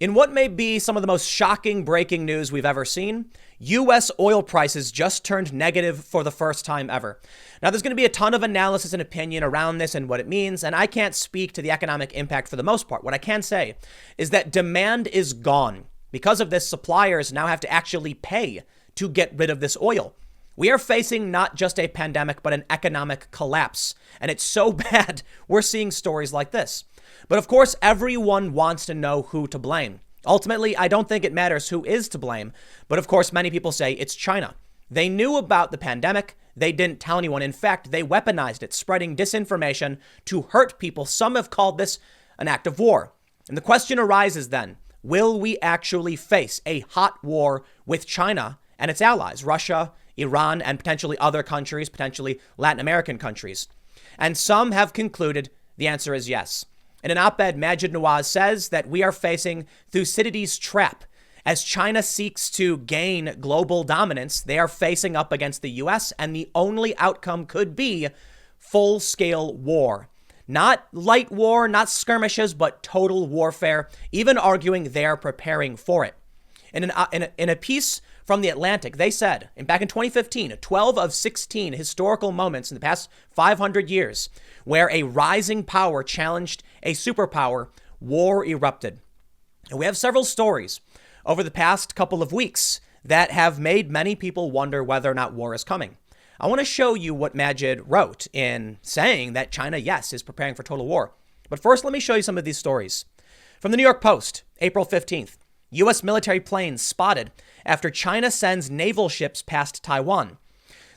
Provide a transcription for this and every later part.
In what may be some of the most shocking breaking news we've ever seen, U.S. oil prices just turned negative for the first time ever. Now, there's going to be a ton of analysis and opinion around this and what it means, and I can't speak to the economic impact for the most part. What I can say is that demand is gone. Because of this, suppliers now have to actually pay to get rid of this oil. We are facing not just a pandemic, but an economic collapse. And it's so bad, we're seeing stories like this. But of course, everyone wants to know who to blame. Ultimately, I don't think it matters who is to blame. But of course, many people say it's China. They knew about the pandemic. They didn't tell anyone. In fact, they weaponized it, spreading disinformation to hurt people. Some have called this an act of war. And the question arises then, will we actually face a hot war with China and its allies, Russia, Iran, and potentially other countries, potentially Latin American countries? And some have concluded the answer is yes. In an op-ed, Majid Nawaz says that we are facing Thucydides Trap. As China seeks to gain global dominance, they are facing up against the U.S., and the only outcome could be full-scale war. Not light war, not skirmishes, but total warfare, even arguing they are preparing for it. In a piece from The Atlantic, they said, back in 2015, 12 of 16 historical moments in the past 500 years where a rising power challenged a superpower, war erupted. And we have several stories over the past couple of weeks that have made many people wonder whether or not war is coming. I want to show you what Majid wrote in saying that China, yes, is preparing for total war. But first, let me show you some of these stories. From the New York Post, April 15th, U.S. military planes spotted after China sends naval ships past Taiwan.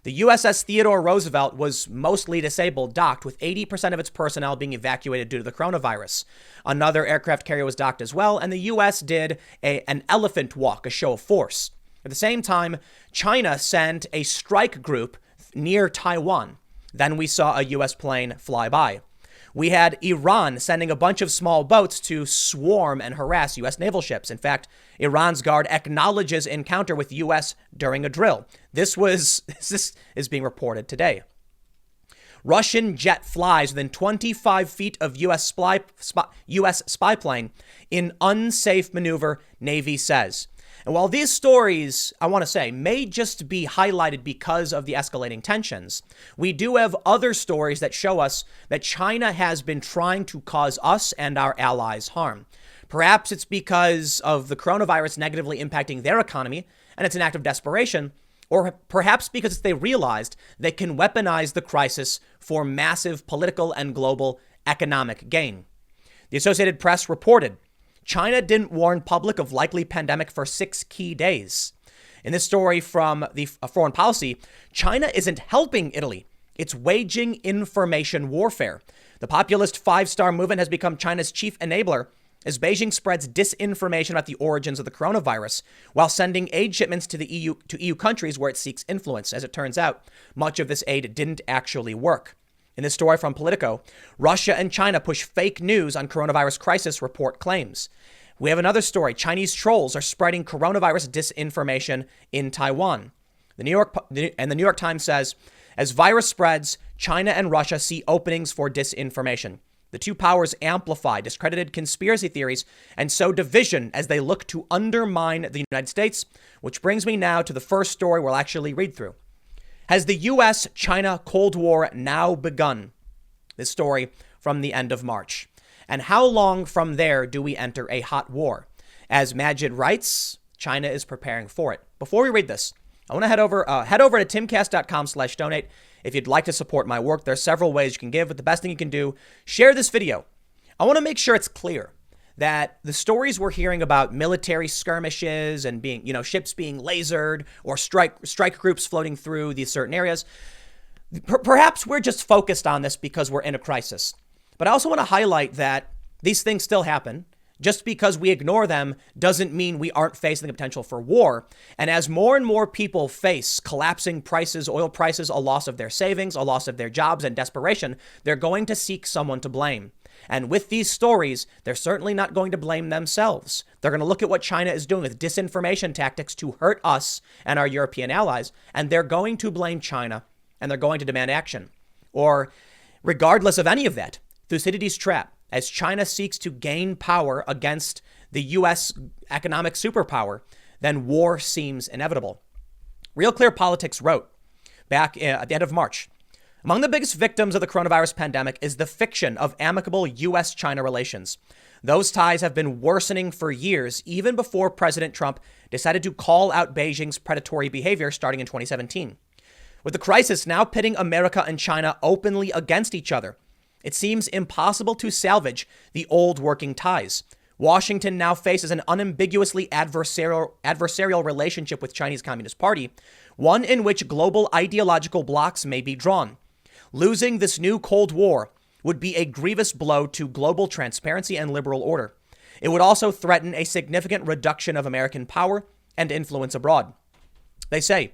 The USS Theodore Roosevelt was mostly disabled, docked, with 80% of its personnel being evacuated due to the coronavirus. Another aircraft carrier was docked as well, and the U.S. did an elephant walk, a show of force. At the same time, China sent a strike group near Taiwan. Then we saw a U.S. plane fly by. We had Iran sending a bunch of small boats to swarm and harass U.S. naval ships. In fact, Iran's guard acknowledges encounter with U.S. during a drill. This is being reported today. Russian jet flies within 25 feet of U.S. spy plane in unsafe maneuver, Navy says. And while these stories, I want to say, may just be highlighted because of the escalating tensions, we do have other stories that show us that China has been trying to cause us and our allies harm. Perhaps it's because of the coronavirus negatively impacting their economy, and it's an act of desperation, or perhaps because they realized they can weaponize the crisis for massive political and global economic gain. The Associated Press reported China didn't warn public of likely pandemic for 6 key days. In this story from the Foreign Policy, China isn't helping Italy. It's waging information warfare. The populist five-star movement has become China's chief enabler as Beijing spreads disinformation about the origins of the coronavirus while sending aid shipments to the EU countries where it seeks influence. As it turns out, much of this aid didn't actually work. In this story from Politico, Russia and China push fake news on coronavirus crisis, report claims. We have another story. Chinese trolls are spreading coronavirus disinformation in Taiwan. The New York Times says, as virus spreads, China and Russia see openings for disinformation. The two powers amplify discredited conspiracy theories and sow division as they look to undermine the United States, which brings me now to the first story we'll actually read through. Has the U.S.-China Cold War now begun? This story from the end of March. And how long from there do we enter a hot war? As Majid writes, China is preparing for it. Before we read this, I want to head over to timcast.com/donate. If you'd like to support my work, there's several ways you can give, but the best thing you can do, share this video. I want to make sure it's clear that the stories we're hearing about military skirmishes and ships being lasered or strike groups floating through these certain areas, perhaps we're just focused on this because we're in a crisis. But I also want to highlight that these things still happen. Just because we ignore them doesn't mean we aren't facing the potential for war. And as more and more people face collapsing prices, oil prices, a loss of their savings, a loss of their jobs, and desperation, they're going to seek someone to blame. And with these stories, they're certainly not going to blame themselves. They're going to look at what China is doing with disinformation tactics to hurt us and our European allies, and they're going to blame China, and they're going to demand action. Or regardless of any of that, Thucydides Trap, as China seeks to gain power against the U.S. economic superpower, then war seems inevitable. Real Clear Politics wrote back at the end of March, among the biggest victims of the coronavirus pandemic is the fiction of amicable U.S.-China relations. Those ties have been worsening for years, even before President Trump decided to call out Beijing's predatory behavior starting in 2017. With the crisis now pitting America and China openly against each other, it seems impossible to salvage the old working ties. Washington now faces an unambiguously adversarial relationship with Chinese Communist Party, one in which global ideological blocks may be drawn. Losing this new Cold War would be a grievous blow to global transparency and liberal order. It would also threaten a significant reduction of American power and influence abroad. They say,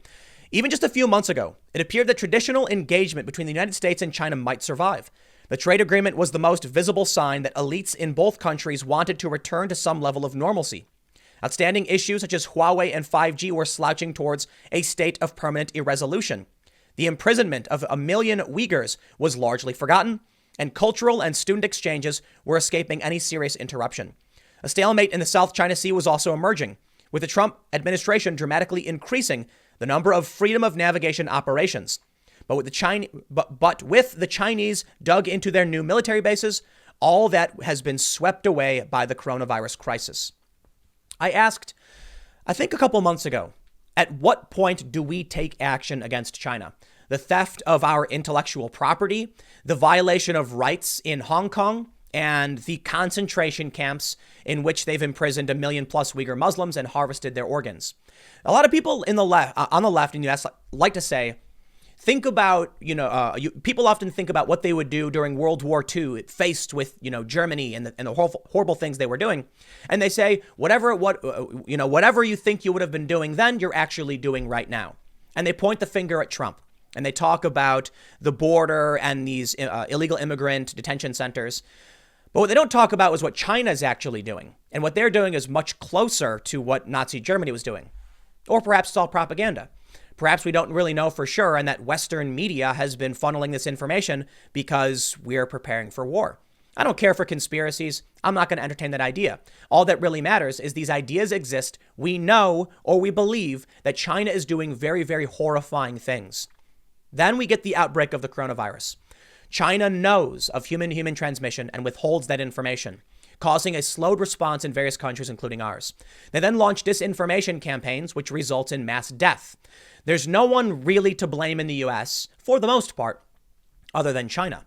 even just a few months ago, it appeared that traditional engagement between the United States and China might survive. The trade agreement was the most visible sign that elites in both countries wanted to return to some level of normalcy. Outstanding issues such as Huawei and 5G were slouching towards a state of permanent irresolution. The imprisonment of 1 million Uyghurs was largely forgotten, and cultural and student exchanges were escaping any serious interruption. A stalemate in the South China Sea was also emerging, with the Trump administration dramatically increasing the number of freedom of navigation operations. But with the Chinese dug into their new military bases, all that has been swept away by the coronavirus crisis. I asked, I think a couple months ago, at what point do we take action against China? The theft of our intellectual property, the violation of rights in Hong Kong, and the concentration camps in which they've imprisoned 1 million plus Uyghur Muslims and harvested their organs. A lot of people on the left in the US like to say, think about, people often think about what they would do during World War II, faced with, Germany and the horrible things they were doing. And they say, whatever you think you would have been doing then, you're actually doing right now. And they point the finger at Trump. And they talk about the border and these illegal immigrant detention centers. But what they don't talk about is what China is actually doing. And what they're doing is much closer to what Nazi Germany was doing. Or perhaps it's all propaganda. Perhaps we don't really know for sure, and that Western media has been funneling this information because we're preparing for war. I don't care for conspiracies. I'm not going to entertain that idea. All that really matters is these ideas exist. We know, or we believe, that China is doing very, very horrifying things. Then we get the outbreak of the coronavirus. China knows of human-human transmission and withholds that information, causing a slowed response in various countries, including ours. They then launch disinformation campaigns, which results in mass death. There's no one really to blame in the US, for the most part, other than China.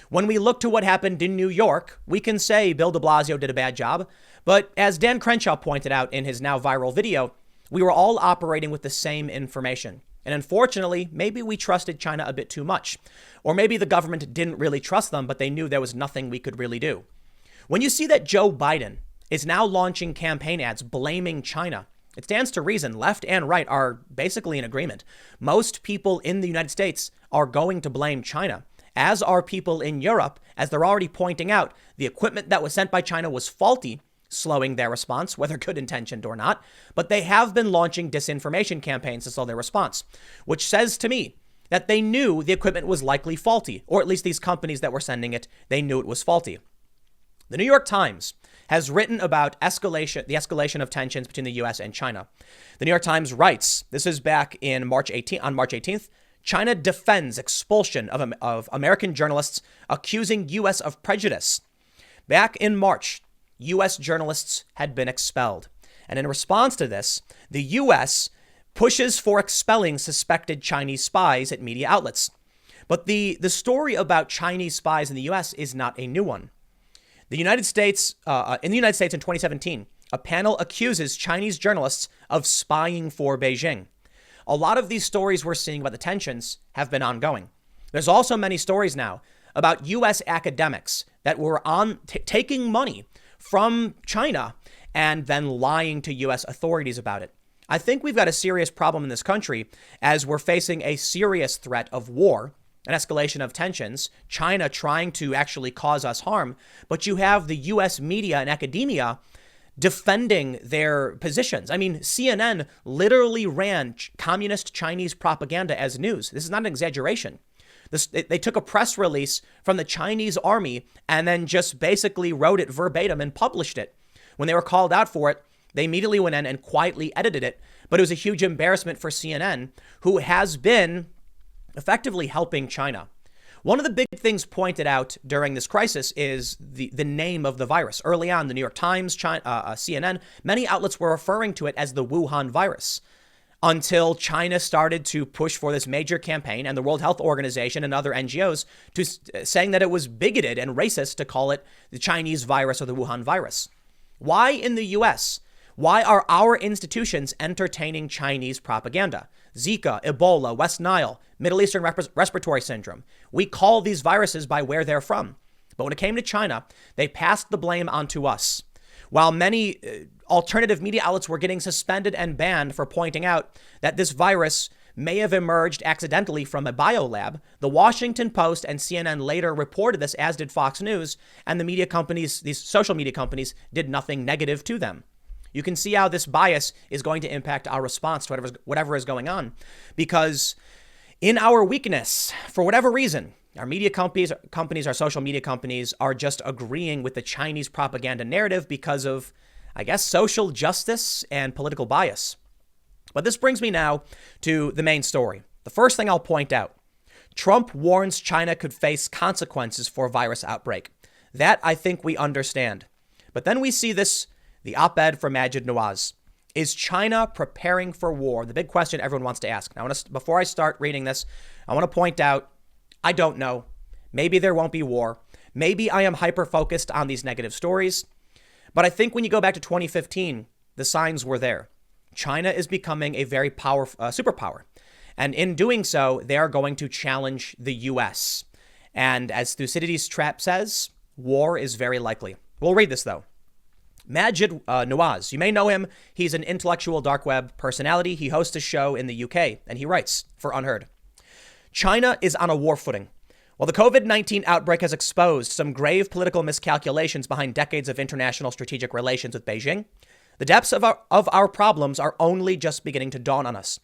When we look to what happened in New York, we can say Bill de Blasio did a bad job. But as Dan Crenshaw pointed out in his now viral video, we were all operating with the same information. And unfortunately, maybe we trusted China a bit too much. Or maybe the government didn't really trust them, but they knew there was nothing we could really do. When you see that Joe Biden is now launching campaign ads blaming China, it stands to reason left and right are basically in agreement. Most people in the United States are going to blame China, as are people in Europe, as they're already pointing out the equipment that was sent by China was faulty, slowing their response, whether good intentioned or not. But they have been launching disinformation campaigns to slow their response, which says to me that they knew the equipment was likely faulty, or at least these companies that were sending it, they knew it was faulty. The New York Times has written about the escalation of tensions between the U.S. and China. The New York Times writes, this is back on March 18th, China defends expulsion of American journalists accusing U.S. of prejudice. Back in March, U.S. journalists had been expelled. And in response to this, the U.S. pushes for expelling suspected Chinese spies at media outlets. But the story about Chinese spies in the U.S. is not a new one. In the United States in 2017, a panel accuses Chinese journalists of spying for Beijing. A lot of these stories we're seeing about the tensions have been ongoing. There's also many stories now about U.S. academics that were taking money from China and then lying to U.S. authorities about it. I think we've got a serious problem in this country as we're facing a serious threat of war, an escalation of tensions, China trying to actually cause us harm, but you have the U.S. media and academia defending their positions. I mean, CNN literally ran communist Chinese propaganda as news. This is not an exaggeration. They took a press release from the Chinese army and then just basically wrote it verbatim and published it. When they were called out for it, they immediately went in and quietly edited it. But it was a huge embarrassment for CNN, who has been effectively helping China. One of the big things pointed out during this crisis is the name of the virus. Early on, the New York Times, CNN, many outlets were referring to it as the Wuhan virus, until China started to push for this major campaign, and the World Health Organization and other NGOs saying that it was bigoted and racist to call it the Chinese virus or the Wuhan virus. Why in the US? Why are our institutions entertaining Chinese propaganda? Zika, Ebola, West Nile, Middle Eastern respiratory syndrome. We call these viruses by where they're from. But when it came to China, they passed the blame onto us. While many alternative media outlets were getting suspended and banned for pointing out that this virus may have emerged accidentally from a biolab, the Washington Post and CNN later reported this, as did Fox News, and the media companies, these social media companies, did nothing negative to them. You can see how this bias is going to impact our response to whatever is going on, because in our weakness, for whatever reason, our media companies, our social media companies are just agreeing with the Chinese propaganda narrative because of, I guess, social justice and political bias. But this brings me now to the main story. The first thing I'll point out, Trump warns China could face consequences for virus outbreak. That I think we understand. But then we see this, the op-ed from Majid Nawaz. Is China preparing for war? The big question everyone wants to ask. Now, before I start reading this, I want to point out, I don't know. Maybe there won't be war. Maybe I am hyper-focused on these negative stories. But I think when you go back to 2015, the signs were there. China is becoming a very powerful superpower. And in doing so, they are going to challenge the U.S. And as Thucydides Trap says, war is very likely. We'll read this, though. Majid Nawaz, you may know him. He's an intellectual dark web personality. He hosts a show in the UK, and he writes for Unheard. China is on a war footing. While the COVID-19 outbreak has exposed some grave political miscalculations behind decades of international strategic relations with Beijing, the depths of our problems are only just beginning to dawn on us.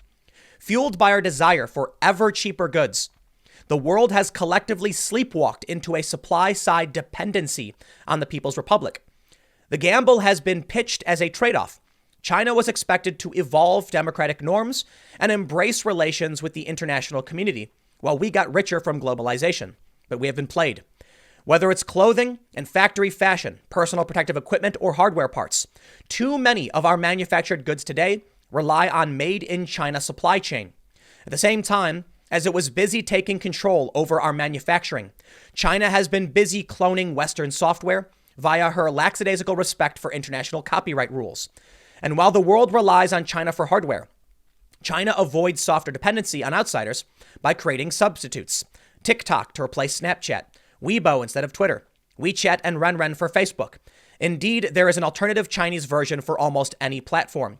Fueled by our desire for ever cheaper goods, the world has collectively sleepwalked into a supply-side dependency on the People's Republic. The gamble has been pitched as a trade-off. China was expected to evolve democratic norms and embrace relations with the international community, while we got richer from globalization. But we have been played. Whether it's clothing and factory fashion, personal protective equipment, or hardware parts, too many of our manufactured goods today rely on made-in-China supply chain. At the same time, as it was busy taking control over our manufacturing, China has been busy cloning Western software via her lackadaisical respect for international copyright rules. And while the world relies on China for hardware, China avoids software dependency on outsiders by creating substitutes. TikTok to replace Snapchat, Weibo instead of Twitter, WeChat and Renren for Facebook. Indeed, there is an alternative Chinese version for almost any platform.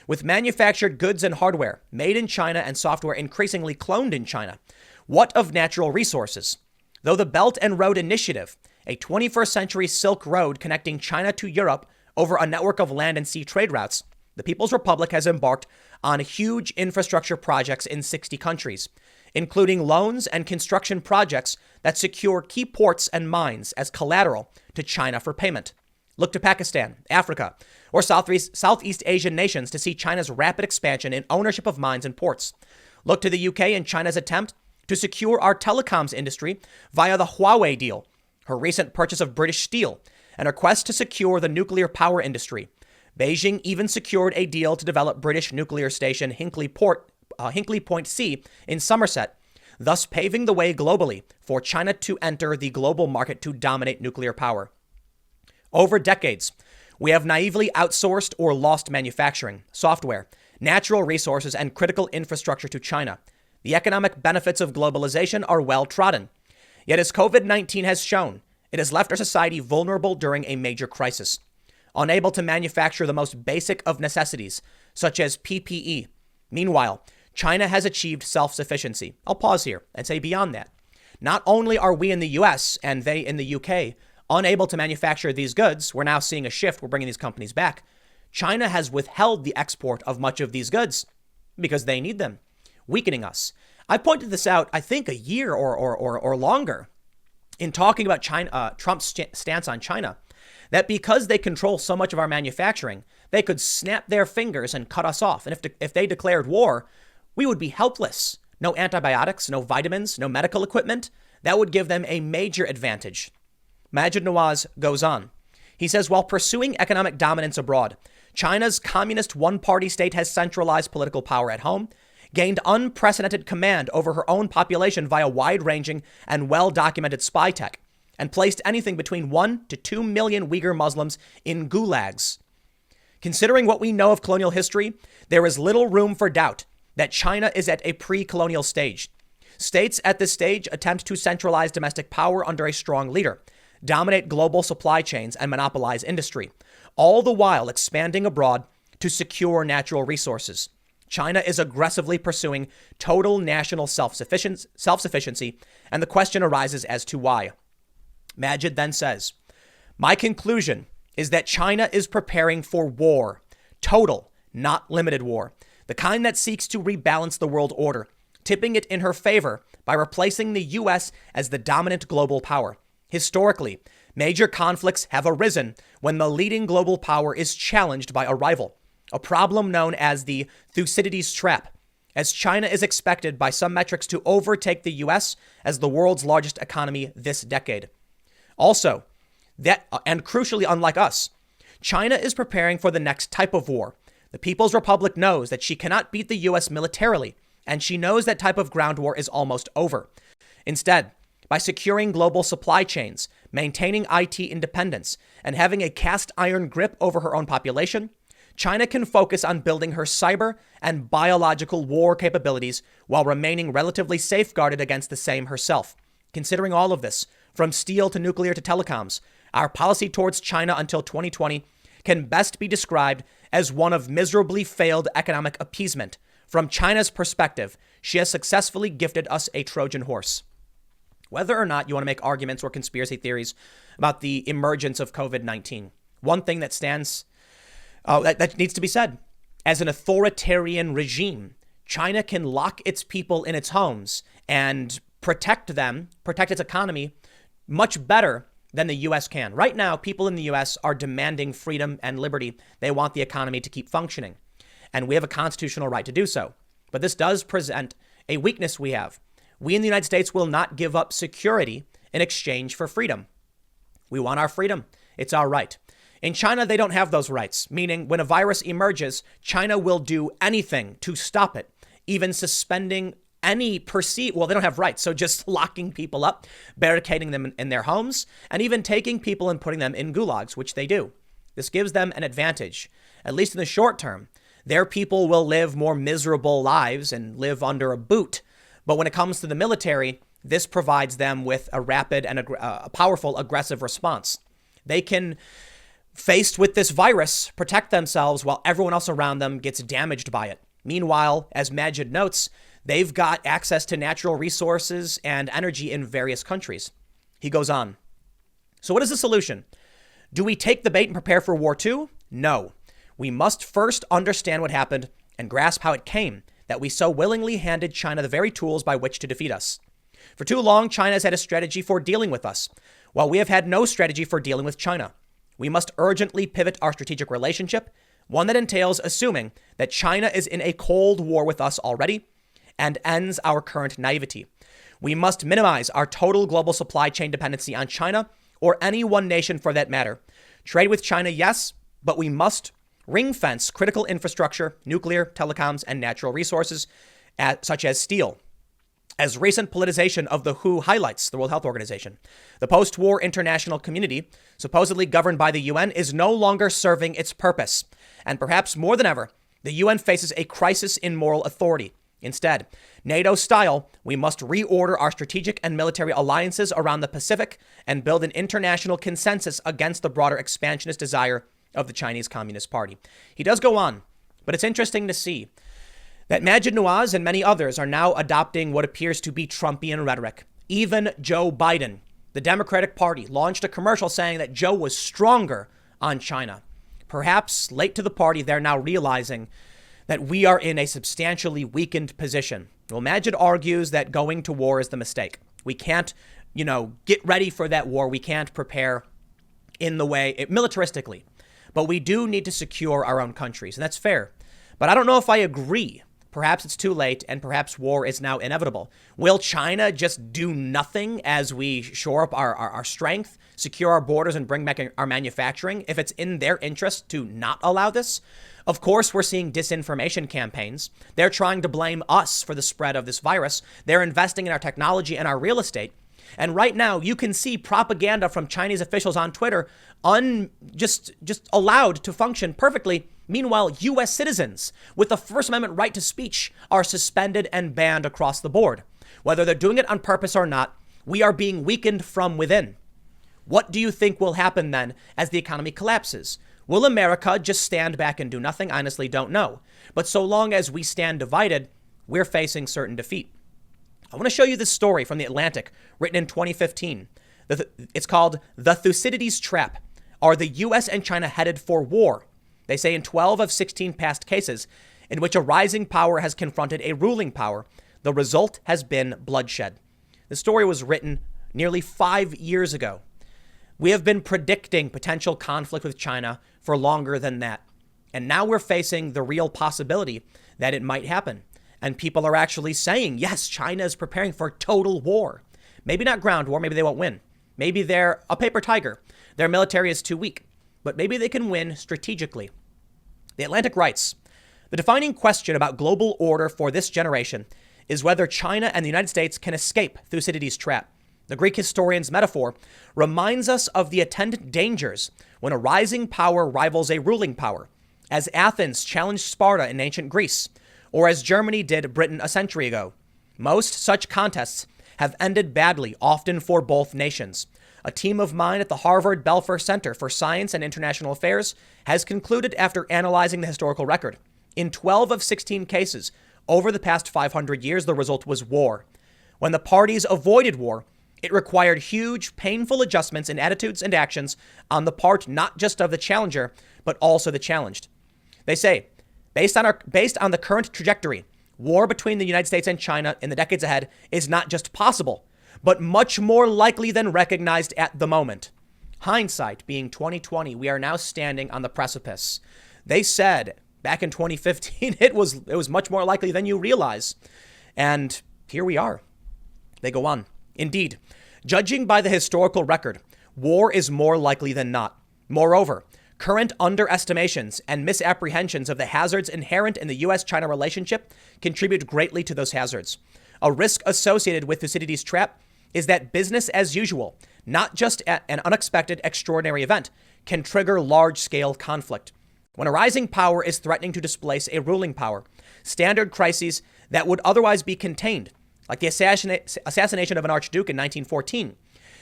With manufactured goods and hardware made in China and software increasingly cloned in China, what of natural resources? Though the Belt and Road Initiative, a 21st century Silk Road connecting China to Europe over a network of land and sea trade routes, the People's Republic has embarked on huge infrastructure projects in 60 countries, including loans and construction projects that secure key ports and mines as collateral to China for payment. Look to Pakistan, Africa, or Southeast Asian nations to see China's rapid expansion in ownership of mines and ports. Look to the UK and China's attempt to secure our telecoms industry via the Huawei deal, her recent purchase of British steel, and her quest to secure the nuclear power industry. Beijing even secured a deal to develop British nuclear station Hinkley Point C in Somerset, thus paving the way globally for China to enter the global market to dominate nuclear power. Over decades, we have naively outsourced or lost manufacturing, software, natural resources, and critical infrastructure to China. The economic benefits of globalization are well trodden. Yet as COVID-19 has shown, it has left our society vulnerable during a major crisis. Unable to manufacture the most basic of necessities, such as PPE. Meanwhile, China has achieved self-sufficiency. I'll pause here and say beyond that. Not only are we in the US and they in the UK unable to manufacture these goods, we're now seeing a shift, we're bringing these companies back. China has withheld the export of much of these goods because they need them, weakening us. I pointed this out, I think, a year or longer in talking about China, Trump's stance on China, that because they control so much of our manufacturing, they could snap their fingers and cut us off. And if they declared war, we would be helpless. No antibiotics, no vitamins, no medical equipment. That would give them a major advantage. Maajid Nawaz goes on. He says, while pursuing economic dominance abroad, China's communist one-party state has centralized political power at home, gained unprecedented command over her own population via wide-ranging and well-documented spy tech, and placed anything between 1 to 2 million Uyghur Muslims in gulags. Considering what we know of colonial history, there is little room for doubt that China is at a pre-colonial stage. States at this stage attempt to centralize domestic power under a strong leader, dominate global supply chains, and monopolize industry, all the while expanding abroad to secure natural resources. China is aggressively pursuing total national self-sufficiency, and the question arises as to why. Maajid then says, my conclusion is that China is preparing for war, total, not limited war, the kind that seeks to rebalance the world order, tipping it in her favor by replacing the U.S. as the dominant global power. Historically, major conflicts have arisen when the leading global power is challenged by a rival, a problem known as the Thucydides Trap, as China is expected by some metrics to overtake the U.S. as the world's largest economy this decade. Also, and crucially unlike us, China is preparing for the next type of war. The People's Republic knows that she cannot beat the U.S. militarily, and she knows that type of ground war is almost over. Instead, by securing global supply chains, maintaining IT independence, and having a cast iron grip over her own population, China can focus on building her cyber and biological war capabilities while remaining relatively safeguarded against the same herself. Considering all of this, from steel to nuclear to telecoms, our policy towards China until 2020 can best be described as one of miserably failed economic appeasement. From China's perspective, she has successfully gifted us a Trojan horse. Whether or not you want to make arguments or conspiracy theories about the emergence of COVID-19, one thing that stands, that needs to be said, as an authoritarian regime, China can lock its people in its homes and protect its economy much better than the U.S. can. Right now, people in the U.S. are demanding freedom and liberty. They want the economy to keep functioning, and we have a constitutional right to do so. But this does present a weakness we have. We in the United States will not give up security in exchange for freedom. We want our freedom. It's our right. In China, they don't have those rights, meaning when a virus emerges, China will do anything to stop it, even suspending any they don't have rights. So just locking people up, barricading them in their homes, and even taking people and putting them in gulags, which they do. This gives them an advantage, at least in the short term. Their people will live more miserable lives and live under a boot. But when it comes to the military, this provides them with a rapid and a powerful aggressive response. They can, faced with this virus, protect themselves while everyone else around them gets damaged by it. Meanwhile, as Maajid notes, they've got access to natural resources and energy in various countries. He goes on. So what is the solution? Do we take the bait and prepare for war too? No. We must first understand what happened and grasp how it came that we so willingly handed China the very tools by which to defeat us. For too long, China has had a strategy for dealing with us, while we have had no strategy for dealing with China. We must urgently pivot our strategic relationship, one that entails assuming that China is in a cold war with us already and ends our current naivety. We must minimize our total global supply chain dependency on China or any one nation for that matter. Trade with China, yes, but we must ring fence critical infrastructure, nuclear, telecoms, and natural resources, such as steel. As recent politicization of the WHO highlights, the World Health Organization, the post-war international community, supposedly governed by the UN, is no longer serving its purpose. And perhaps more than ever, the UN faces a crisis in moral authority. Instead, NATO style, we must reorder our strategic and military alliances around the Pacific and build an international consensus against the broader expansionist desire of the Chinese Communist Party. He does go on, but it's interesting to see that Maajid Nawaz and many others are now adopting what appears to be Trumpian rhetoric. Even Joe Biden, the Democratic Party, launched a commercial saying that Joe was stronger on China. Perhaps late to the party, they're now realizing that we are in a substantially weakened position. Well, Maajid argues that going to war is the mistake. We can't, get ready for that war. We can't prepare in the way, militaristically. But we do need to secure our own countries, and that's fair. But I don't know if I agree. Perhaps it's too late, and perhaps war is now inevitable. Will China just do nothing as we shore up our strength, secure our borders, and bring back our manufacturing if it's in their interest to not allow this? Of course, we're seeing disinformation campaigns. They're trying to blame us for the spread of this virus. They're investing in our technology and our real estate. And right now, you can see propaganda from Chinese officials on Twitter just allowed to function perfectly. Meanwhile, U.S. citizens with the First Amendment right to speech are suspended and banned across the board. Whether they're doing it on purpose or not, we are being weakened from within. What do you think will happen then as the economy collapses? Will America just stand back and do nothing? I honestly don't know. But so long as we stand divided, we're facing certain defeat. I want to show you this story from The Atlantic, written in 2015. It's called The Thucydides Trap. Are the U.S. and China headed for war? They say in 12 of 16 past cases in which a rising power has confronted a ruling power, the result has been bloodshed. The story was written nearly 5 years ago. We have been predicting potential conflict with China for longer than that. And now we're facing the real possibility that it might happen. And people are actually saying, yes, China is preparing for total war. Maybe not ground war. Maybe they won't win. Maybe they're a paper tiger. Their military is too weak. But maybe they can win strategically. The Atlantic writes, the defining question about global order for this generation is whether China and the United States can escape Thucydides' trap. The Greek historian's metaphor reminds us of the attendant dangers when a rising power rivals a ruling power, as Athens challenged Sparta in ancient Greece, or as Germany did Britain a century ago. Most such contests have ended badly, often for both nations. A team of mine at the Harvard Belfer Center for Science and International Affairs has concluded after analyzing the historical record. In 12 of 16 cases over the past 500 years, the result was war. When the parties avoided war, it required huge, painful adjustments in attitudes and actions on the part not just of the challenger, but also the challenged. They say, based on the current trajectory, war between the United States and China in the decades ahead is not just possible, but much more likely than recognized at the moment. Hindsight being 2020, we are now standing on the precipice. They said back in 2015, it was much more likely than you realize. And here we are. They go on. Indeed, judging by the historical record, war is more likely than not. Moreover, current underestimations and misapprehensions of the hazards inherent in the U.S.-China relationship contribute greatly to those hazards. A risk associated with Thucydides' trap is that business as usual, not just an unexpected extraordinary event, can trigger large-scale conflict. When a rising power is threatening to displace a ruling power, standard crises that would otherwise be contained, like the assassination of an archduke in 1914,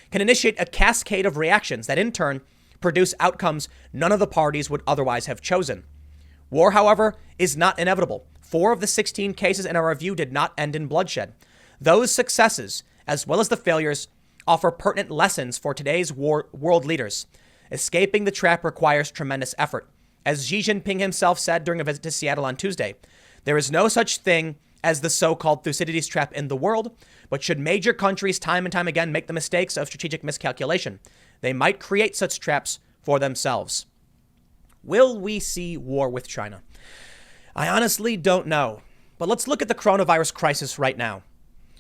can initiate a cascade of reactions that in turn produce outcomes none of the parties would otherwise have chosen. War, however, is not inevitable. 4 of the 16 cases in our review did not end in bloodshed. Those successes, as well as the failures, offer pertinent lessons for today's world leaders. Escaping the trap requires tremendous effort. As Xi Jinping himself said during a visit to Seattle on Tuesday, there is no such thing as the so-called Thucydides trap in the world, but should major countries time and time again make the mistakes of strategic miscalculation, they might create such traps for themselves. Will we see war with China? I honestly don't know. But let's look at the coronavirus crisis right now.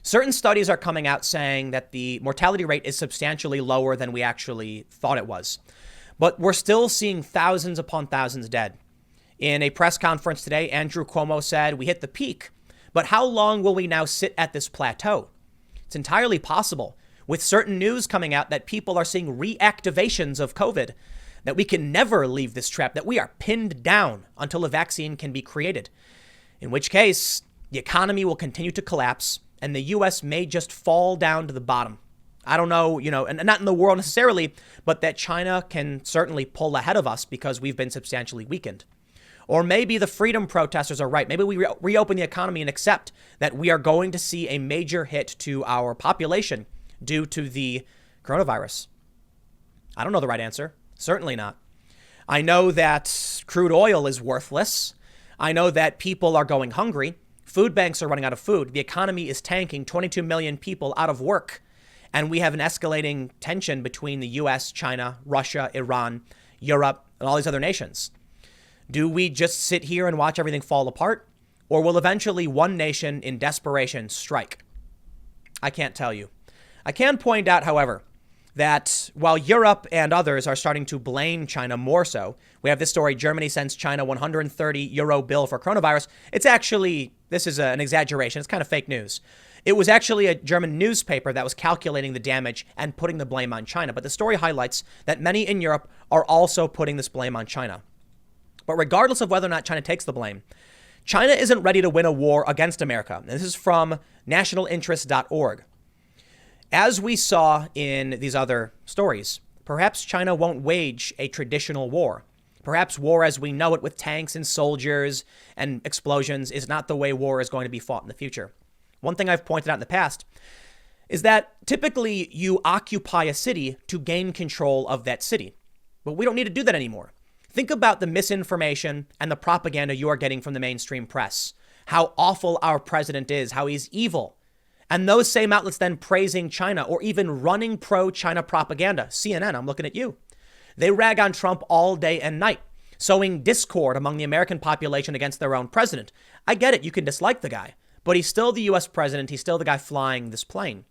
Certain studies are coming out saying that the mortality rate is substantially lower than we actually thought it was. But we're still seeing thousands upon thousands dead. In a press conference today, Andrew Cuomo said, we hit the peak, but how long will we now sit at this plateau? It's entirely possible, with certain news coming out that people are seeing reactivations of COVID, that we can never leave this trap, that we are pinned down until a vaccine can be created. In which case, the economy will continue to collapse and the U.S. may just fall down to the bottom. I don't know, and not in the world necessarily, but that China can certainly pull ahead of us because we've been substantially weakened. Or maybe the freedom protesters are right. Maybe we reopen the economy and accept that we are going to see a major hit to our population due to the coronavirus. I don't know the right answer. Certainly not. I know that crude oil is worthless. I know that people are going hungry. Food banks are running out of food. The economy is tanking, 22 million people out of work. And we have an escalating tension between the US, China, Russia, Iran, Europe, and all these other nations. Do we just sit here and watch everything fall apart? Or will eventually one nation in desperation strike? I can't tell you. I can point out, however, that while Europe and others are starting to blame China more so, we have this story: Germany sends China 130 euro bill for coronavirus. It's actually, this is an exaggeration. It's kind of fake news. It was actually a German newspaper that was calculating the damage and putting the blame on China. But the story highlights that many in Europe are also putting this blame on China. But regardless of whether or not China takes the blame, China isn't ready to win a war against America. And this is from nationalinterest.org. As we saw in these other stories, perhaps China won't wage a traditional war. Perhaps war as we know it with tanks and soldiers and explosions is not the way war is going to be fought in the future. One thing I've pointed out in the past is that typically you occupy a city to gain control of that city. But we don't need to do that anymore. Think about the misinformation and the propaganda you are getting from the mainstream press. How awful our president is, how he's evil. And those same outlets then praising China or even running pro-China propaganda. CNN, I'm looking at you. They rag on Trump all day and night, sowing discord among the American population against their own president. I get it, you can dislike the guy, but he's still the US president. He's still the guy flying this plane.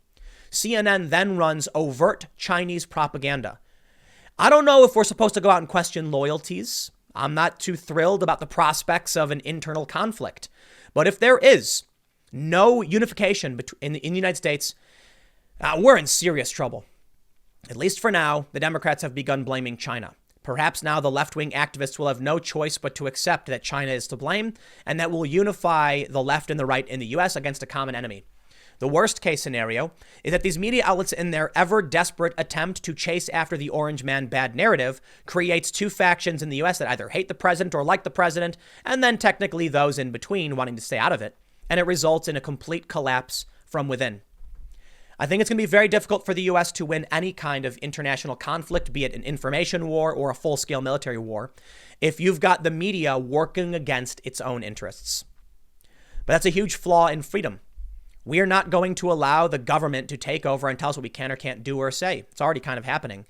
CNN then runs overt Chinese propaganda. I don't know if we're supposed to go out and question loyalties. I'm not too thrilled about the prospects of an internal conflict. But if there is no unification in the United States, we're in serious trouble. At least for now, the Democrats have begun blaming China. Perhaps now the left-wing activists will have no choice but to accept that China is to blame, and that will unify the left and the right in the U.S. against a common enemy. The worst case scenario is that these media outlets, in their ever desperate attempt to chase after the orange man bad narrative, creates two factions in the U.S. that either hate the president or like the president, and then technically those in between wanting to stay out of it. And it results in a complete collapse from within. I think it's going to be very difficult for the U.S. to win any kind of international conflict, be it an information war or a full-scale military war, if you've got the media working against its own interests. But that's a huge flaw in freedom. We are not going to allow the government to take over and tell us what we can or can't do or say. It's already kind of happening.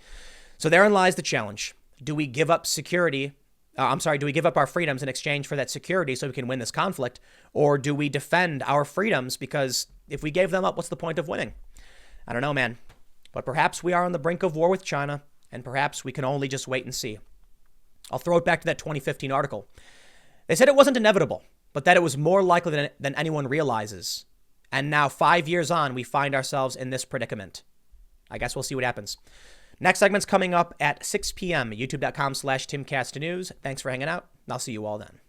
So therein lies the challenge. Do we give up do we give up our freedoms in exchange for that security so we can win this conflict? Or do we defend our freedoms? Because if we gave them up, what's the point of winning? I don't know, man. But perhaps we are on the brink of war with China, and perhaps we can only just wait and see. I'll throw it back to that 2015 article. They said it wasn't inevitable, but that it was more likely than anyone realizes. And now, 5 years on, we find ourselves in this predicament. I guess we'll see what happens. Next segment's coming up at 6 p.m. youtube.com/TimCastNews. Thanks for hanging out, and I'll see you all then.